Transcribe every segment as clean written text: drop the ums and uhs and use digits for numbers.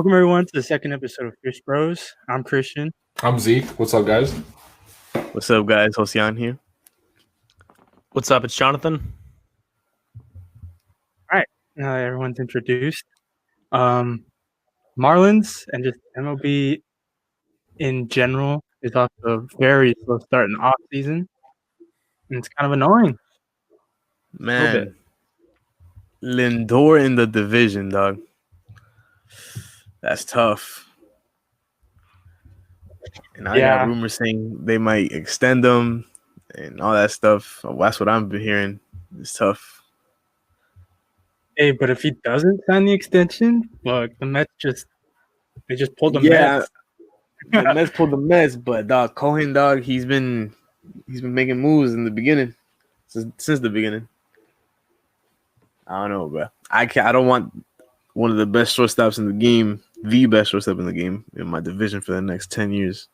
Welcome everyone to the second episode of Fish Bros. I'm Christian. I'm Zeke. What's up, guys? What's up, guys? Josian here. What's up? It's Jonathan. All right, now that everyone's introduced. Marlins and just MLB in general is off to a very slow start in the offseason. And it's kind of annoying. Man, Lindor in the division, dog. That's tough. And I got rumors saying they might extend them and all that stuff. That's what I'm hearing. It's tough. Hey, but if he doesn't sign the extension, look, the Mets just pulled the Mets. The Mets pulled the Mets, but dog, Cohen, dog, he's been making moves in the beginning, since the beginning. I don't know, bro. I don't want one of the best shortstops in the game, the best shortstop in the game, in my division for the next 10 years.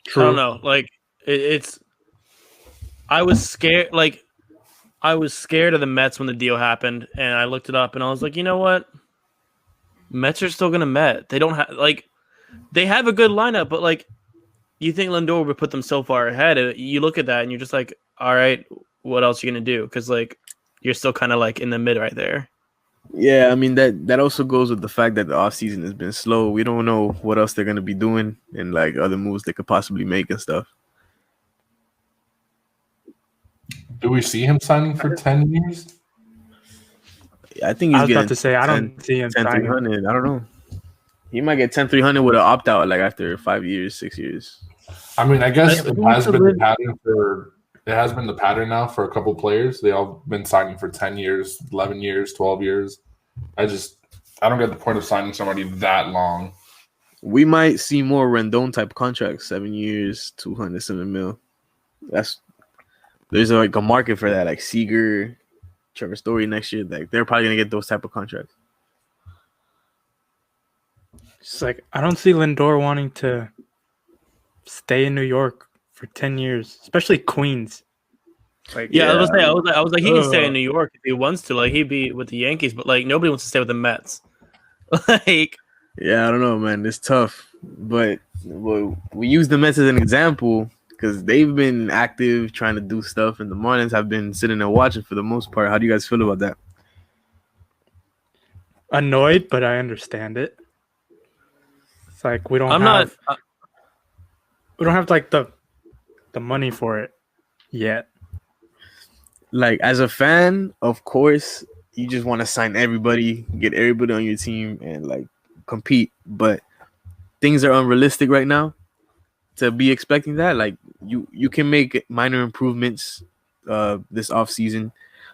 True. I don't know. Like it's. I was scared. Like I was scared of the Mets when the deal happened, and I looked it up, and I was like, you know what? Mets are still gonna Met. They don't have they have a good lineup, but like, you think Lindor would put them so far ahead? You look at that, and you're just like, all right, what else are you gonna do? Because like, you're still kind of like in the mid right there. Yeah, I mean that also goes with the fact that the offseason has been slow. We don't know what else they're gonna be doing and like other moves they could possibly make and stuff. Do we see him signing for 10 years? I think he's about to say I don't see him 10-300. I don't know. He might get 10-300 with an opt out like after 5 years, 6 years. I mean, I guess it has been the pattern now for a couple players. They all been signing for 10 years, 11 years, 12 years. I don't get the point of signing somebody that long. We might see more Rendon type contracts, 7 years, $207 million. There's like a market for that, like Seager, Trevor Story next year. Like they're probably gonna get those type of contracts. It's like I don't see Lindor wanting to stay in New York for 10 years, especially Queens. Like, I was like, he can stay in New York if he wants to. Like, he'd be with the Yankees, but like nobody wants to stay with the Mets. Like, yeah, I don't know, man. It's tough, but we use the Mets as an example because they've been active trying to do stuff, and the Marlins have been sitting there watching for the most part. How do you guys feel about that? Annoyed, but I understand it. It's like we don't have like the money for it yet. Like as a fan, of course, you just want to sign everybody, get everybody on your team, and like compete. But things are unrealistic right now to be expecting that. Like you can make minor improvements this offseason,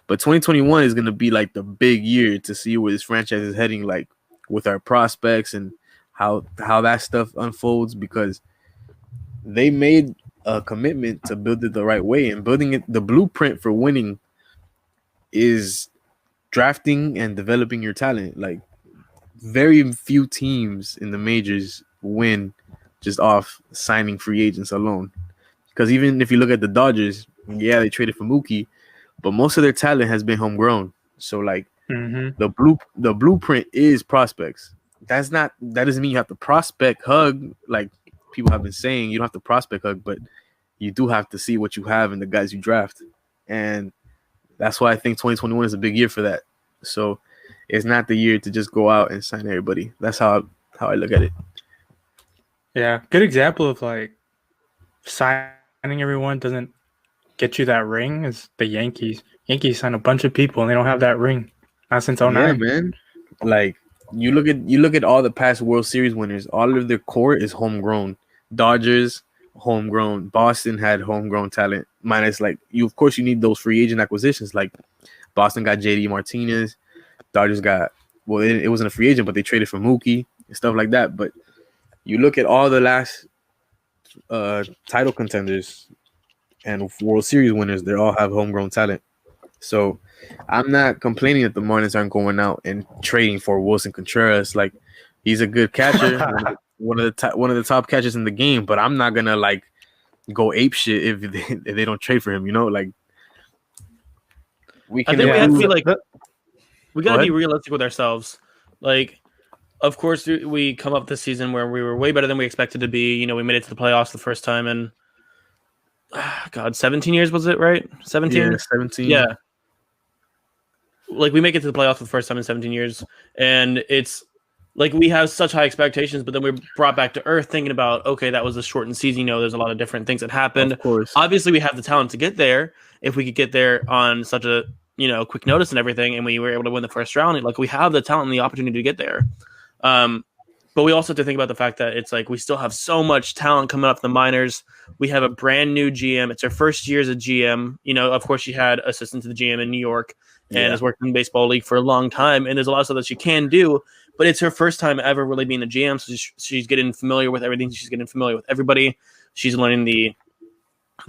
but 2021 is gonna be like the big year to see where this franchise is heading, like with our prospects and how that stuff unfolds, because they made a commitment to build it the right way, and building it, the blueprint for winning is drafting and developing your talent. Like very few teams in the majors win just off signing free agents alone. Because even if you look at the Dodgers, yeah, they traded for Mookie, but most of their talent has been homegrown. So like the blueprint is prospects. That doesn't mean you have to prospect hug like people have been saying. You don't have to prospect hug, but you do have to see what you have in the guys you draft. And that's why I think 2021 is a big year for that. So it's not the year to just go out and sign everybody. That's how I look at it. Yeah, good example of like signing everyone doesn't get you that ring is the Yankees. Yankees sign a bunch of people and they don't have that ring. Not since 09. Yeah, man. Like you look at all the past World Series winners, all of their core is homegrown. Dodgers, homegrown. Boston had homegrown talent. Minus like you need those free agent acquisitions. Like Boston got JD Martinez. Dodgers got it wasn't a free agent, but they traded for Mookie and stuff like that. But you look at all the last title contenders and World Series winners, they all have homegrown talent. So I'm not complaining that the Marlins aren't going out and trading for Wilson Contreras. Like he's a good catcher, one of the top catchers in the game. But I'm not gonna like go ape shit if they don't trade for him. You know, like I think we have to be like we gotta be realistic with ourselves. Like of course, we come up this season where we were way better than we expected to be. We made it to the playoffs the first time in, 17 years, was it right? 17? Yeah, 17. Yeah. Like, we make it to the playoffs for the first time in 17 years, and it's like we have such high expectations, but then we're brought back to earth thinking about, okay, that was a shortened season. There's a lot of different things that happened. Of course. Obviously, we have the talent to get there. If we could get there on such a quick notice and everything, and we were able to win the first round, like, we have the talent and the opportunity to get there. But we also have to think about the fact that it's like we still have so much talent coming up in the minors. We have a brand new GM. It's her first year as a GM. Of course, she had assistant to the GM in New York and has worked in the baseball league for a long time. And there's a lot of stuff that she can do, but it's her first time ever really being the GM. So she's getting familiar with everything. She's getting familiar with everybody. She's learning the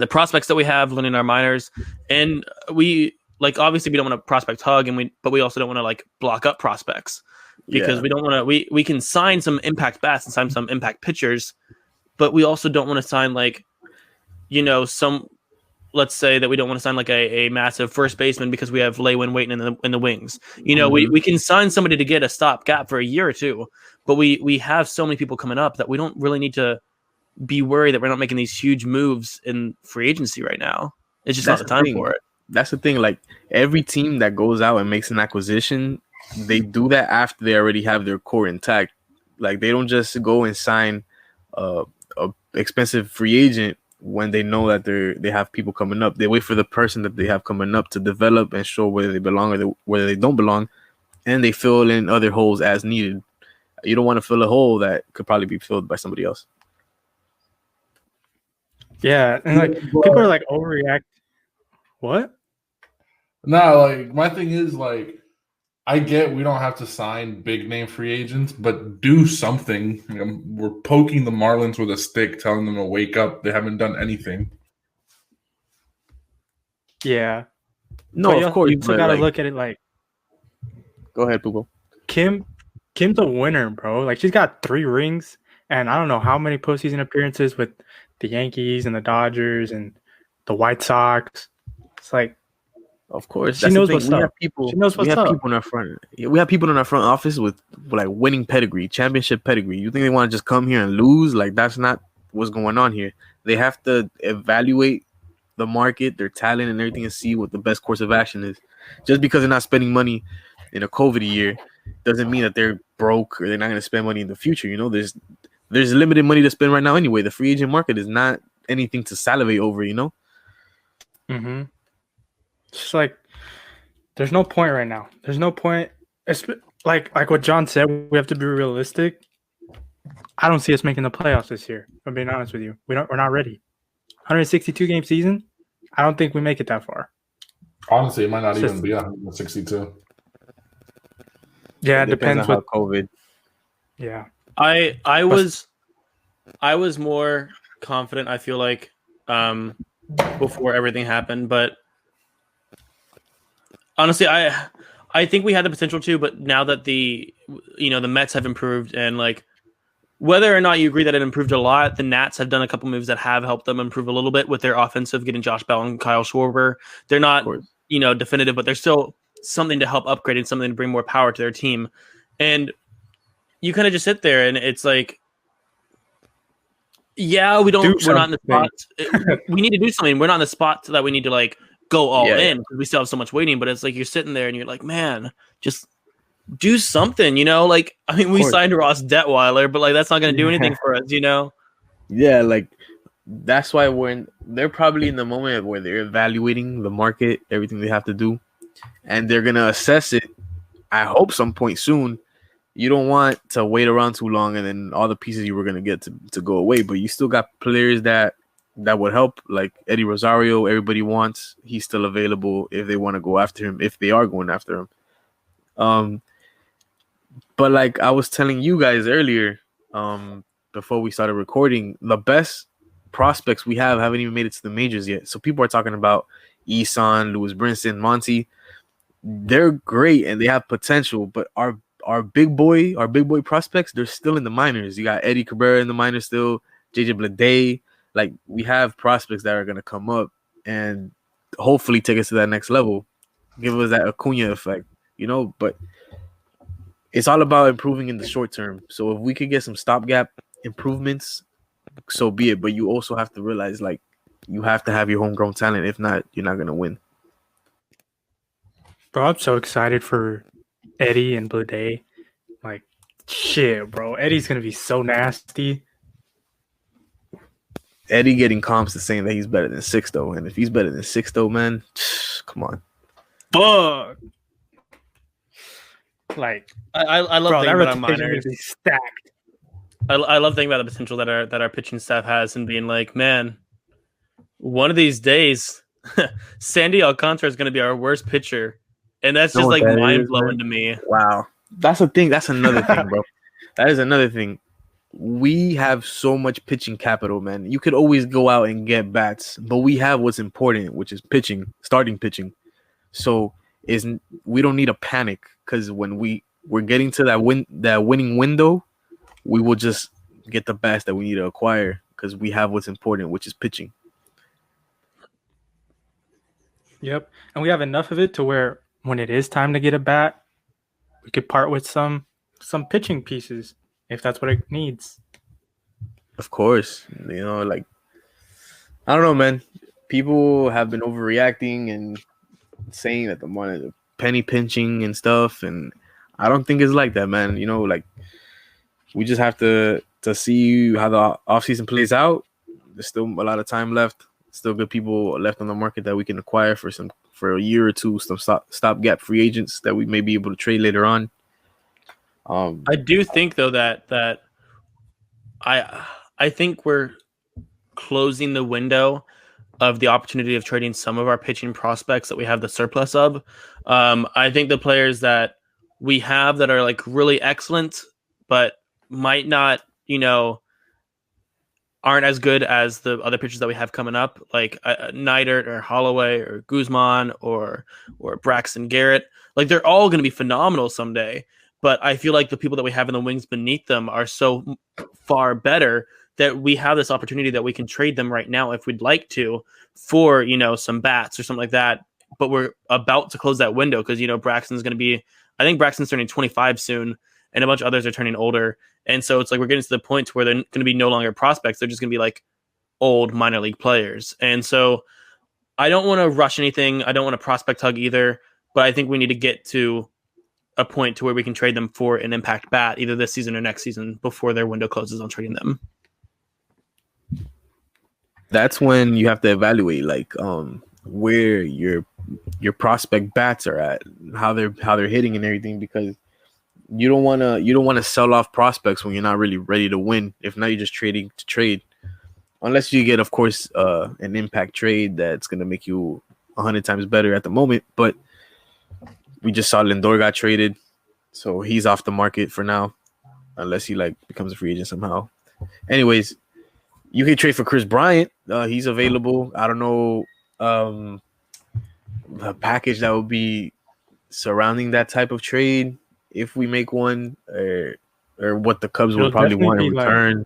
prospects that we have, learning our minors. And we, like, obviously we don't want to prospect hug, but we also don't want to, like, block up prospects. Because we don't want to. We can sign some impact bats and sign some impact pitchers, but we also don't want to sign, like, some. Let's say that we don't want to sign like a massive first baseman because we have Lewin waiting in the wings. We can sign somebody to get a stopgap for a year or two, but we have so many people coming up that we don't really need to be worried that we're not making these huge moves in free agency right now. It's just not the time for it. That's the thing. Like, every team that goes out and makes an acquisition, they do that after they already have their core intact. Like, they don't just go and sign a expensive free agent when they know that they have people coming up. They wait for the person that they have coming up to develop and show whether they belong or whether they don't belong, and they fill in other holes as needed. You don't want to fill a hole that could probably be filled by somebody else. Yeah, and like people are like overreact. What? No, like, my thing is, like, I get we don't have to sign big name free agents, but do something. We're poking the Marlins with a stick, telling them to wake up. They haven't done anything. Yeah. No, of course. You still gotta look at it like. Go ahead, Pugo. Kim's a winner, bro. Like, she's got 3 rings, and I don't know how many postseason appearances with the Yankees and the Dodgers and the White Sox. It's like. Of course, she knows what's up. People in our front. We have people in our front office with like winning pedigree, championship pedigree. You think they want to just come here and lose? Like, that's not what's going on here. They have to evaluate the market, their talent, and everything, and see what the best course of action is. Just because they're not spending money in a COVID year doesn't mean that they're broke or they're not going to spend money in the future. There's limited money to spend right now anyway. The free agent market is not anything to salivate over. Mm-hmm. It's like there's no point right now. There's no point. It's like what John said. We have to be realistic. I don't see us making the playoffs this year. If I'm being honest with you. We're not ready. 162 game season. I don't think we make it that far. Honestly, it might not even be 162. Yeah, it depends on COVID. Yeah, I was more confident. I feel like before everything happened, but. Honestly, I think we had the potential to, but now that the Mets have improved, and like whether or not you agree that it improved a lot, the Nats have done a couple moves that have helped them improve a little bit with their offensive, getting Josh Bell and Kyle Schwarber. They're not definitive, but they're still something to help upgrade and something to bring more power to their team. And you kind of just sit there, and it's like, yeah, we're not in the spot. We need to do something. We're not in the spot that we need to like. Go all in because we still have so much waiting, but it's like you're sitting there and you're like, man, just do something, Like, I mean, we signed Ross Detweiler, but like that's not going to do anything for us, Yeah, like that's why they're probably in the moment where they're evaluating the market, everything they have to do, and they're gonna assess it. I hope some point soon. You don't want to wait around too long, and then all the pieces you were gonna get to go away, but you still got players that would help, like Eddie Rosario. Everybody wants. He's still available if they want to go after him, if they are going after him. But like I was telling you guys earlier, before we started recording, the best prospects we haven't even made it to the majors yet. So people are talking about Eason, Lewis Brinson, Monty. They're great and they have potential, but our big boy prospects, they're still in the minors. You got Eddie Cabrera in the minors still, JJ Bleday. Like, we have prospects that are going to come up and hopefully take us to that next level, give us that Acuna effect, but it's all about improving in the short term. So if we could get some stopgap improvements, so be it. But you also have to realize, like, you have to have your homegrown talent. If not, you're not gonna win. Bro, I'm so excited for Eddie and Blue Day. Like, shit, bro. Eddie's gonna be so nasty. Eddie getting comps is saying that he's better than Sixto, and if he's better than Sixto, man, come on. Fuck. Like, I love bro, that thinking about our rotation minors. is stacked. I love thinking about the potential that our pitching staff has and being like, man, one of these days, Sandy Alcantara is going to be our worst pitcher, and that's just like mind blowing to me. Wow, that's a thing. That's another thing, bro. That is another thing. We have so much pitching capital, man. You could always go out and get bats, but we have what's important, which is pitching, starting pitching. So we don't need a panic, because when we're getting to that winning window, we will just get the bats that we need to acquire, because we have what's important, which is pitching. Yep. And we have enough of it to where when it is time to get a bat, we could part with some pitching pieces if that's what it needs. Of course. Like, I don't know, man. People have been overreacting and saying that the penny pinching and stuff, and I don't think it's like that, man. Like, we just have to see how the offseason plays out. There's still a lot of time left. Still good people left on the market that we can acquire for a year or two, some stopgap free agents that we may be able to trade later on. I do think though that I think we're closing the window of the opportunity of trading some of our pitching prospects that we have the surplus of. I think the players that we have that are like really excellent, but might not, aren't as good as the other pitchers that we have coming up, like Neidert or Holloway or Guzman or Braxton Garrett. Like, they're all going to be phenomenal someday. But I feel like the people that we have in the wings beneath them are so far better that we have this opportunity that we can trade them right now if we'd like to for, some bats or something like that. But we're about to close that window because, Braxton's going to be, I think Braxton's turning 25 soon, and a bunch of others are turning older. And so it's like we're getting to the point where they're going to be no longer prospects. They're just going to be like old minor league players. And so I don't want to rush anything. I don't want to prospect hug either. But I think we need to get to a point to where we can trade them for an impact bat either this season or next season before their window closes on trading them. That's when you have to evaluate where your prospect bats are at, how they're hitting and everything, because you don't want to sell off prospects when you're not really ready to win. If not, you're just trading to trade, unless you get, of course, an impact trade that's going to make you 100 times better at the moment. But we just saw Lindor got traded, so he's off the market for now, unless he becomes a free agent somehow. Anyways, you can trade for Chris Bryant. He's available. I don't know the package that would be surrounding that type of trade if we make one, or what the Cubs would probably want in return.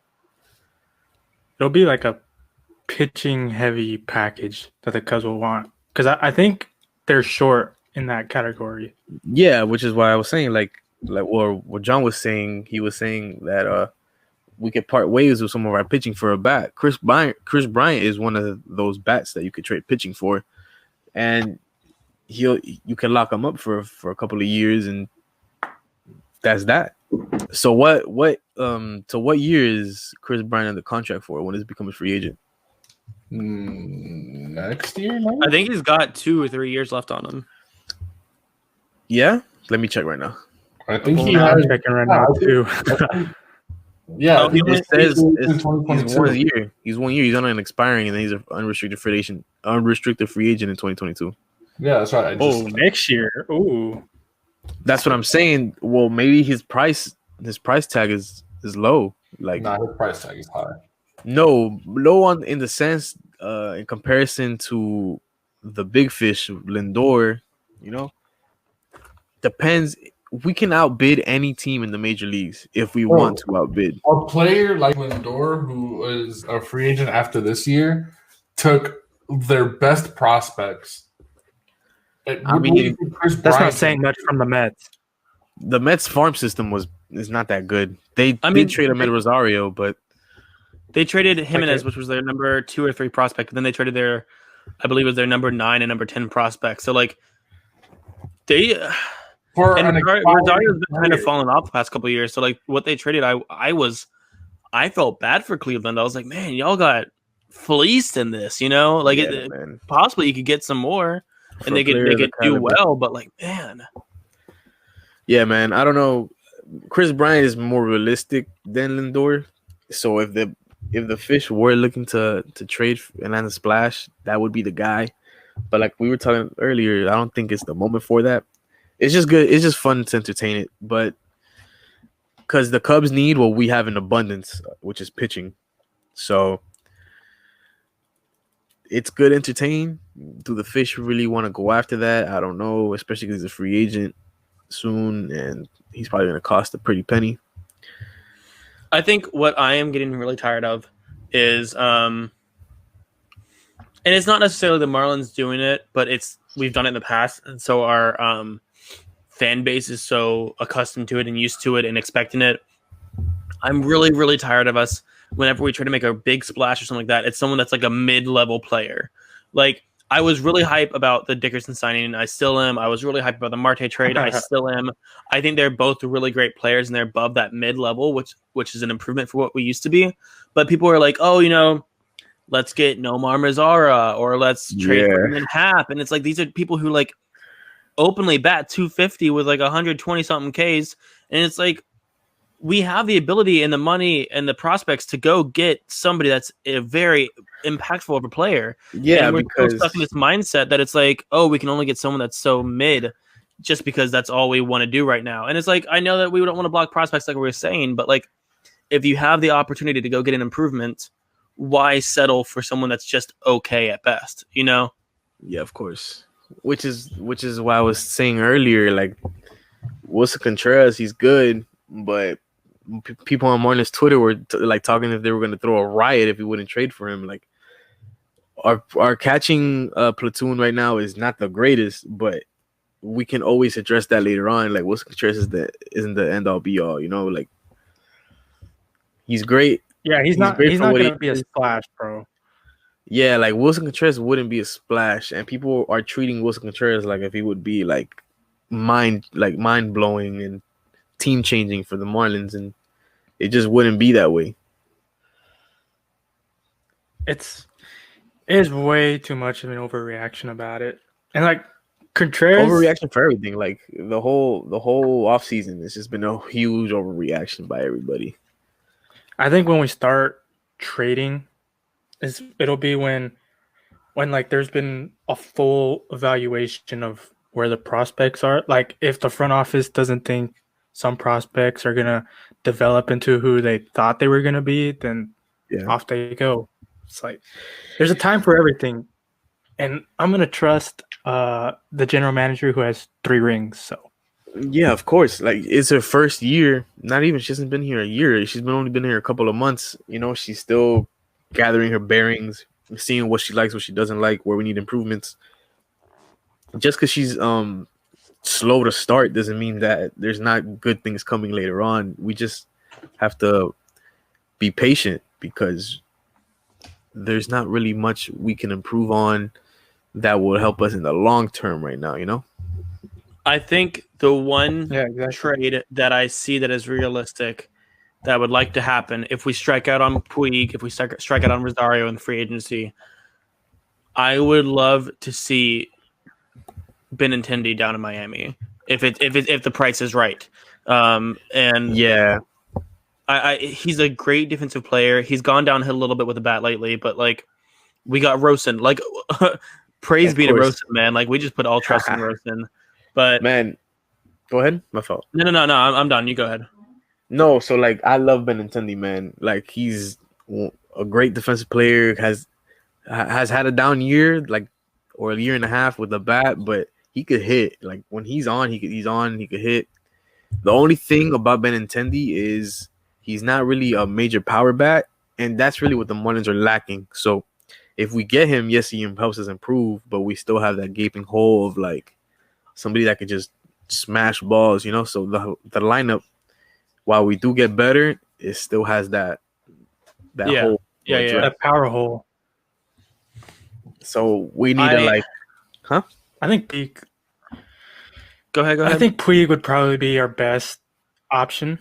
It'll be like a pitching heavy package that the Cubs will want, because I think they're short in that category. Yeah, which is why I was saying or what John was saying. He was saying that we could part ways with some of our pitching for a bat. Chris Bryant is one of those bats that you could trade pitching for, and you can lock him up for a couple of years, and that's that. So what year is Chris Bryant under contract for? When does he become a free agent? Next year, maybe? I think he's got 2 or 3 years left on him. Yeah, let me check right now. I think I'm checking right now too. Yeah, it says he's 1 year. He's 1 year. He's on an expiring, and then he's an unrestricted free agent in 2022. Yeah, that's right. Next year. Ooh, that's what I'm saying. Well, maybe his price tag is low. His price tag is high. No, low in the sense in comparison to the big fish, Lindor. Depends. We can outbid any team in the major leagues if we want to outbid. A player like Lindor, who is a free agent after this year, took their best prospects. That's not saying much from the Mets. the Mets farm system is not that good. They did trade Ahmed Rosario, but they traded Jimenez, which was their number 2 or 3 prospect. But then they traded I believe it was their number 9 and number 10 prospect. So like Rosario's been kind of falling off the past couple of years. So like what they traded, I felt bad for Cleveland. I was like, man, y'all got fleeced in this, Like possibly you could get some more, and they could do well. But like, man, yeah, man, I don't know. Chris Bryan is more realistic than Lindor. So if the Fish were looking to trade Atlanta Splash, that would be the guy. But like we were talking earlier, I don't think it's the moment for that. It's just good. It's just fun to entertain it. But because the Cubs need what we have in abundance, which is pitching. So it's good to entertain. Do the Fish really want to go after that? I don't know, especially because he's a free agent soon, and he's probably going to cost a pretty penny. I think what I am getting really tired of is, and it's not necessarily the Marlins doing it, but we've done it in the past, and so our fan base is so accustomed to it and used to it and expecting it. I'm really, really tired of us whenever we try to make a big splash or something like that. It's someone that's like a mid-level player. Like I was really hype about the Dickerson signing. I still am. I was really hype about the Marte trade. I still am. I think they're both really great players and they're above that mid-level, which is an improvement for what we used to be. But people are like, oh, let's get Nomar Mazara or let's trade for him in Hap. And it's like these are people who like openly bat 250 with like 120 something Ks, and it's like we have the ability and the money and the prospects to go get somebody that's a very impactful of a player. Yeah, and we're still stuck in this mindset that it's like, oh, we can only get someone that's so mid just because that's all we want to do right now. And it's like, I know that we don't want to block prospects like we were saying, but like if you have the opportunity to go get an improvement, why settle for someone that's just okay at best, Yeah, of course. Which is why I was saying earlier, like Wilson Contreras, he's good, but people on Marlins Twitter were talking if they were going to throw a riot if we wouldn't trade for him. Like our catching platoon right now is not the greatest, but we can always address that later on. Like Wilson Contreras isn't the end all be all, Like he's great. Yeah, he's not going to be a splash, bro. Yeah, like Wilson Contreras wouldn't be a splash, and people are treating Wilson Contreras like if he would be like mind blowing and team changing for the Marlins, and it just wouldn't be that way. It is way too much of an overreaction about it, and like Contreras overreaction for everything. Like the whole offseason, it's just been a huge overreaction by everybody. I think when we start trading, it'll be when like there's been a full evaluation of where the prospects are. Like if the front office doesn't think some prospects are gonna develop into who they thought they were gonna be, then off they go. It's like there's a time for everything, and I'm gonna trust the general manager who has 3 rings. So yeah, of course. Like it's her first year. Not even she hasn't been here a year. She's only been here a couple of months. She's still gathering her bearings, seeing what she likes, what she doesn't like, where we need improvements. Just because she's slow to start doesn't mean that there's not good things coming later on. We just have to be patient because there's not really much we can improve on that will help us in the long term right now, I think the one trade that I see that is realistic that would like to happen if we strike out on Puig, if we strike out on Rosario in free agency, I would love to see Benintendi down in Miami if the price is right. And yeah, he's a great defensive player. He's gone downhill a little bit with the bat lately, but like we got Rosen. Like praise be to Rosen, man. Like we just put all trust in Rosen. But man, go ahead. My fault. No. I'm done. You go ahead. No, so like I love Benintendi, man. Like he's a great defensive player. Has had a down year, like or a year and a half with the bat, but he could hit. Like when he's on, he could hit. The only thing about Benintendi is he's not really a major power bat, and that's really what the Marlins are lacking. So if we get him, yes, he helps us improve, but we still have that gaping hole of like somebody that could just smash balls, So the lineup, while we do get better, it still has that hole. That power hole. So we need to I think Puig. Go ahead. I think Puig would probably be our best option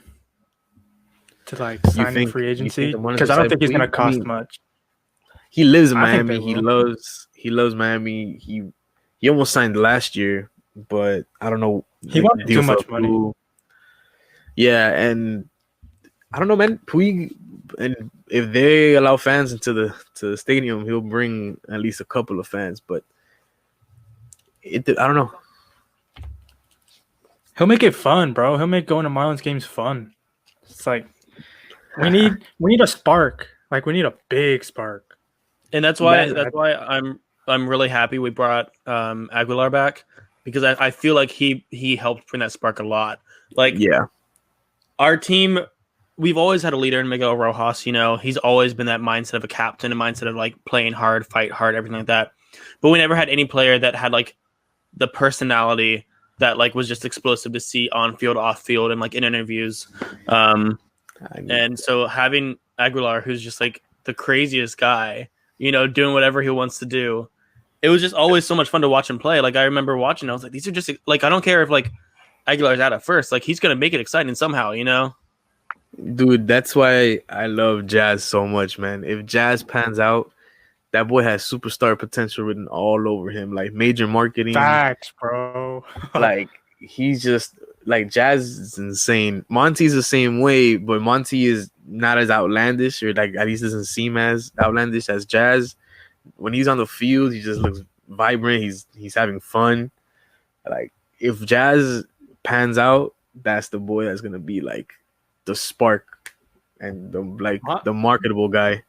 to sign in free agency, because I don't think he's going to cost much. He lives in Miami. He loves Miami. He almost signed last year, but I don't know. He wanted too much money. Yeah, and I don't know, man. Puig, and if they allow fans into the stadium, he'll bring at least a couple of fans. But I don't know. He'll make it fun, bro. He'll make going to Marlins games fun. It's like we need a spark. Like, we need a big spark. And that's why I'm really happy we brought Aguilar back, because I feel like he helped bring that spark a lot. Like, yeah, our team, we've always had a leader in Miguel Rojas. He's always been that mindset of a captain, a mindset of like playing hard, fight hard, everything like that. But we never had any player that had like the personality that like was just explosive to see on field, off field, and like in interviews. And so having Aguilar, who's just like the craziest guy, doing whatever he wants to do, it was just always so much fun to watch him play. Like, I remember watching, I was like, these are just like, I don't care if like Aguilar's out at first, like he's gonna make it exciting somehow, Dude, that's why I love Jazz so much, man. If Jazz pans out, that boy has superstar potential written all over him, like major marketing. Facts, bro. Like, he's just like, Jazz is insane. Monty's the same way, but Monty is not as outlandish, or like at least doesn't seem as outlandish as Jazz. When he's on the field, he just looks vibrant. He's having fun. Like, if Jazz pans out, that's the boy that's gonna be like the spark and the marketable guy.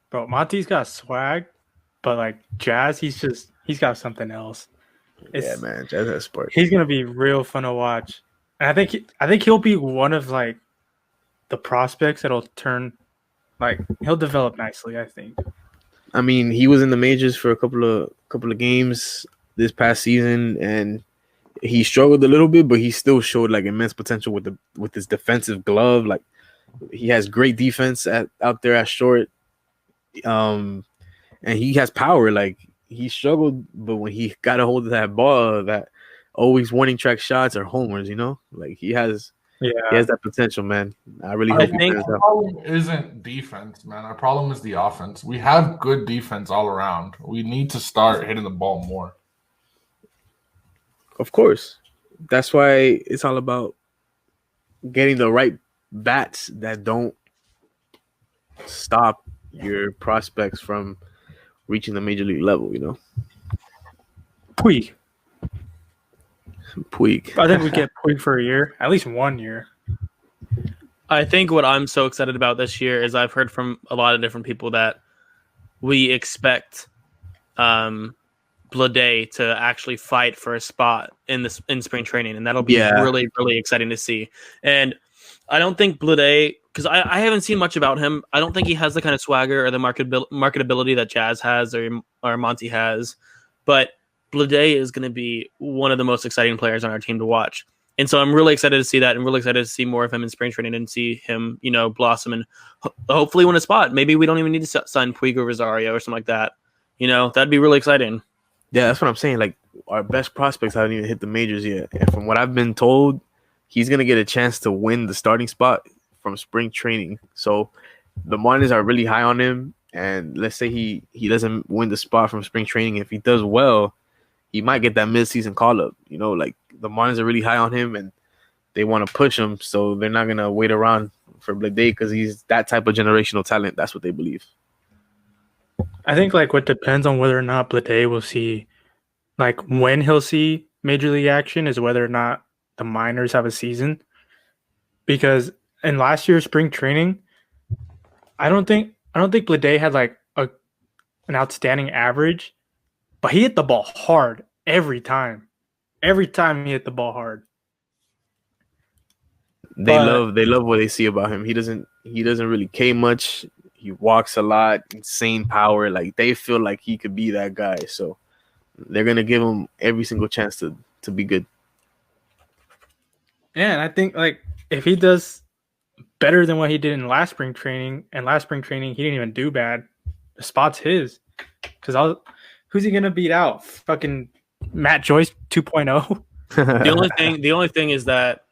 Bro, Monty's got swag, but like Jazz, he's got something else. Yeah, man, Jazz has spark. He's gonna be real fun to watch, and I think he'll be one of like the prospects that'll turn, like, he'll develop nicely, I think. I mean, he was in the majors for a couple of games this past season, and he struggled a little bit, but he still showed like immense potential with his defensive glove. Like, he has great defense out there at short. And he has power. Like, he struggled, but when he got a hold of that ball, that always warning track shots or homers, like he has that potential, man. I really hope our problem isn't defense, man. Our problem is the offense. We have good defense all around. We need to start hitting the ball more. Of course. That's why it's all about getting the right bats that don't stop your prospects from reaching the major league level, Puig. I think we get Puig for a year, at least 1 year. I think what I'm so excited about this year is I've heard from a lot of different people that we expect Blade to actually fight for a spot in spring training, and that'll be really, really exciting to see. And I don't think Blade, because I haven't seen much about him. I don't think he has the kind of swagger or the marketability that Jazz has or Monty has. But Blade is going to be one of the most exciting players on our team to watch. And so I'm really excited to see that, and really excited to see more of him in spring training and see him, blossom and hopefully win a spot. Maybe we don't even need to sign Puig or Rosario or something like that. That'd be really exciting. Yeah, that's what I'm saying. Like, our best prospects haven't even hit the majors yet. And from what I've been told, he's going to get a chance to win the starting spot from spring training. So the Marlins are really high on him. And let's say he doesn't win the spot from spring training. If he does well, he might get that midseason call-up. Like, the Marlins are really high on him, and they want to push him. So they're not going to wait around for Blade because he's that type of generational talent. That's what they believe. I think like what depends on whether or not Blade will see, like when he'll see major league action, is whether or not the minors have a season. Because in last year's spring training, I don't think Blade had like an outstanding average, but he hit the ball hard every time. Every time he hit the ball hard. They love what they see about him. He doesn't really K much. He walks a lot, insane power. Like, they feel like he could be that guy. So they're gonna give him every single chance to be good. Yeah, and I think like if he does better than what he did in last spring training, and last spring training he didn't even do bad. The spot's his. Because who's he gonna beat out? Fucking Matt Joyce 2.0. The only thing is that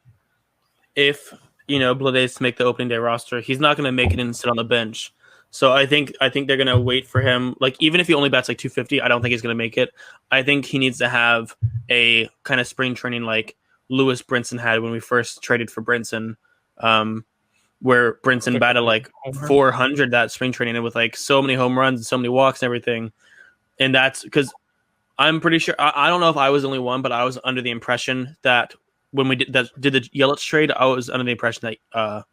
if Blades to make the opening day roster, he's not gonna make it and sit on the bench. So I think they're gonna wait for him. Like even if he only bats like 250, I don't think he's gonna make it. I think he needs to have a kind of spring training like Lewis Brinson had when we first traded for Brinson, where Brinson batted like 400 that spring training and with like so many home runs and so many walks and everything. And that's because I'm pretty sure I don't know if I was the only one, but I was under the impression that when we did the Yelich trade, I was under the impression that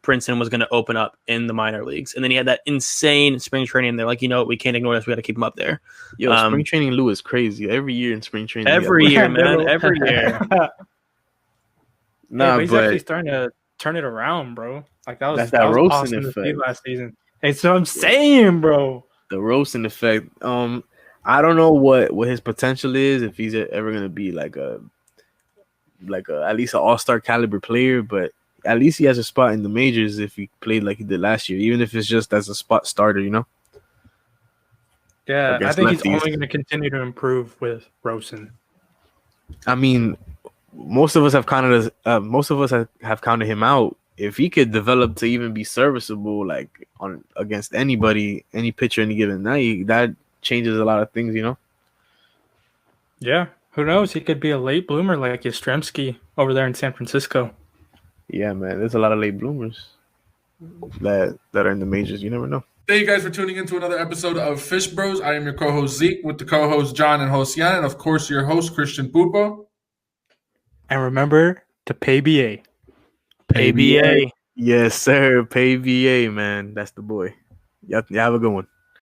Princeton was going to open up in the minor leagues, and then he had that insane spring training. And they're like, we can't ignore this. We got to keep him up there. Yo, spring training Lou is crazy. Every year in spring training, every year, man, every year. But he's actually starting to turn it around, bro. Like that was roasting awesome effect last season. It's what I'm saying, bro. The roasting effect. I don't know what his potential is, if he's ever gonna be like a at least an all-star caliber player, but at least he has a spot in the majors if he played like he did last year, even if it's just as a spot starter, Yeah, I think he's only going to continue to improve with Rosen. I mean, most of us have counted him out. If he could develop to even be serviceable, like against anybody, any pitcher, any given night, that changes a lot of things, Yeah, who knows? He could be a late bloomer like Yastrzemski over there in San Francisco. Yeah, man, there's a lot of late bloomers that are in the majors. You never know. Thank you guys for tuning in to another episode of Fish Bros. I am your co-host Zeke with the co-host John and Hosian, and of course your host Christian Pupo. And remember to pay BA. Pay BA. Yes, sir. Pay BA, man. That's the boy. You have a good one.